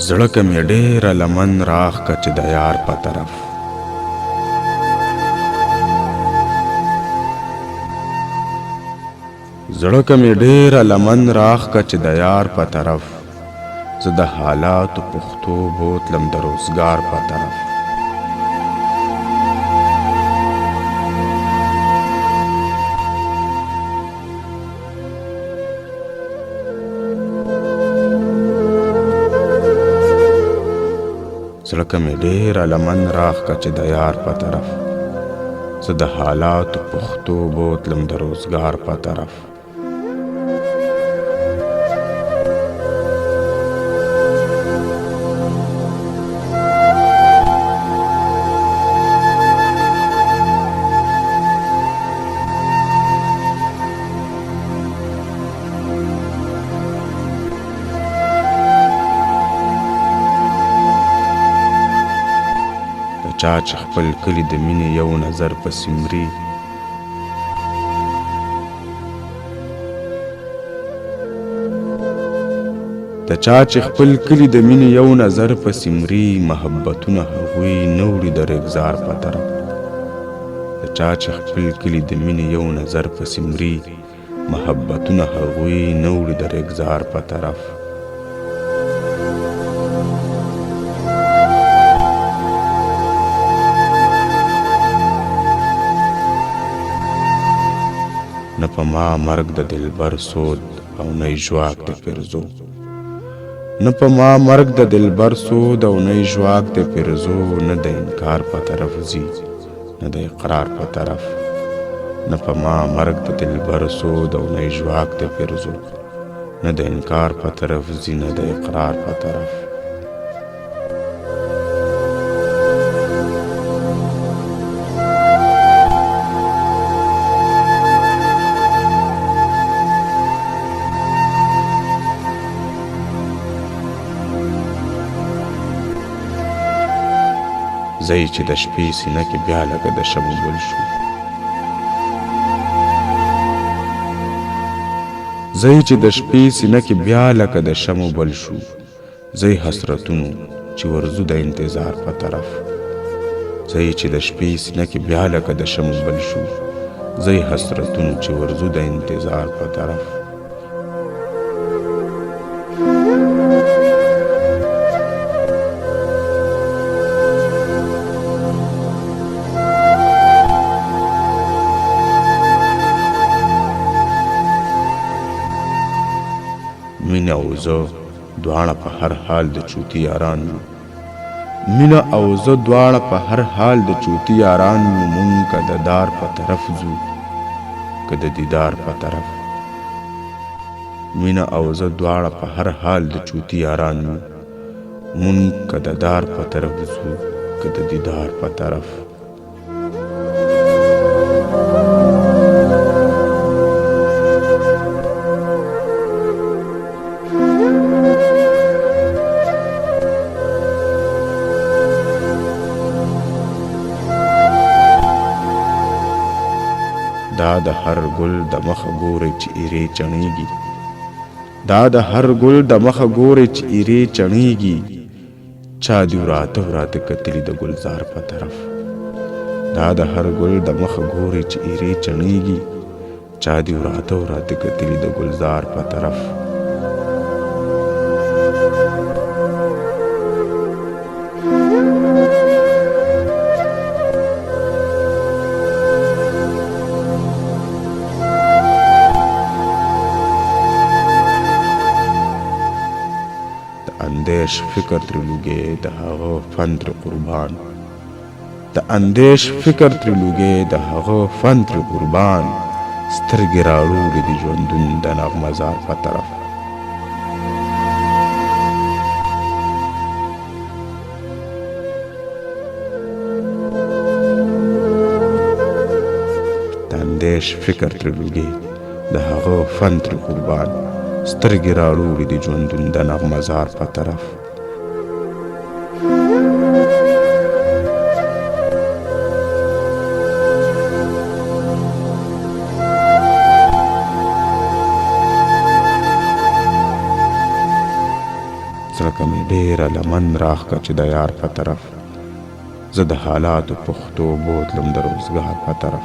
زړه که مې ډېره لمن راښکه چې د یار په طرف زړه که مې ډېره لمن راښکه چې د یار په طرف زه د حالاتو پښتو بوتلم د روزګار په طرف زړه که مې ډېره لمن راښکه چې د یار په طرف زه د حالاتو پښتو بوتلم د روزګار په طرف چا چې خپل کلی د مینې یو نظر پسې مري د چا چې خپل کلی د مینې یو نظر پسې مري محبتونه هغوی نه وړي د رګزار په طرف د چا چې خپل کلی د مینې یو نظر پسې مري محبتونه هغوی نه وړي د رګزار په طرف نه په ما مرګ د دلبر سود او نه ژواک د پیرزو نه په ما مرګ د دلبر سود او نه ژواک د پیرزو نه د انکار په طرف ځي نه د اقرار په طرف نه په ما مرګ د دلبر سود او نه ژواک د پیرزو نه د انکار په طرف ځي نه د اقرار په طرف زئی چې د شپې سینه کې بیا لکه د شمع بل شو زئی چې د شپې سینه کې بیا لکه د شمع بل شو زئی حسرتونو چې ورزو د انتظار په طرف زئی چې د شپې سینه کې بیا لکه د شمع بل شو زئی حسرتونو چې ورزو د انتظار په طرف مینه او زه دواړه په هر حال د چوتي یاران یو مینه او زه دواړه په هر حال د چوتي یاران یو مونږ که د دار په طرف ځو که د دیدار په طرف مینه او زه دواړه په هر حال د چوتي یاران یو مونږ که د دار په طرف ځو که د دیدار په طرف دا د هر ګل د مخه ګوري چې ایرې چڼېږي دا د هر ګل د مخه ګوري چې ایرې چڼېږي چا دې وراته کتلي د ګلزار په طرف دا د هر ګل د مخه ګوري چې ایرې چڼېږي چا دې وراته کتلي د ګلزار په طرف اندیش فکر تر لوګي د هغه فن تر قربان د اندیش فکر تر لوګي د هغه فن تر قربان سترګې راوړي د ژوندون د نغمزار په طرف د اندیش فکر تر لوګي د هغه فن تر قربان سترګې راوړي د ژوندون د نغمزار په طرف زړه مې ډېره لمن راښکه چې د یار په طرف زه د حالاتو پښتو بوتلم د روزګار په طرف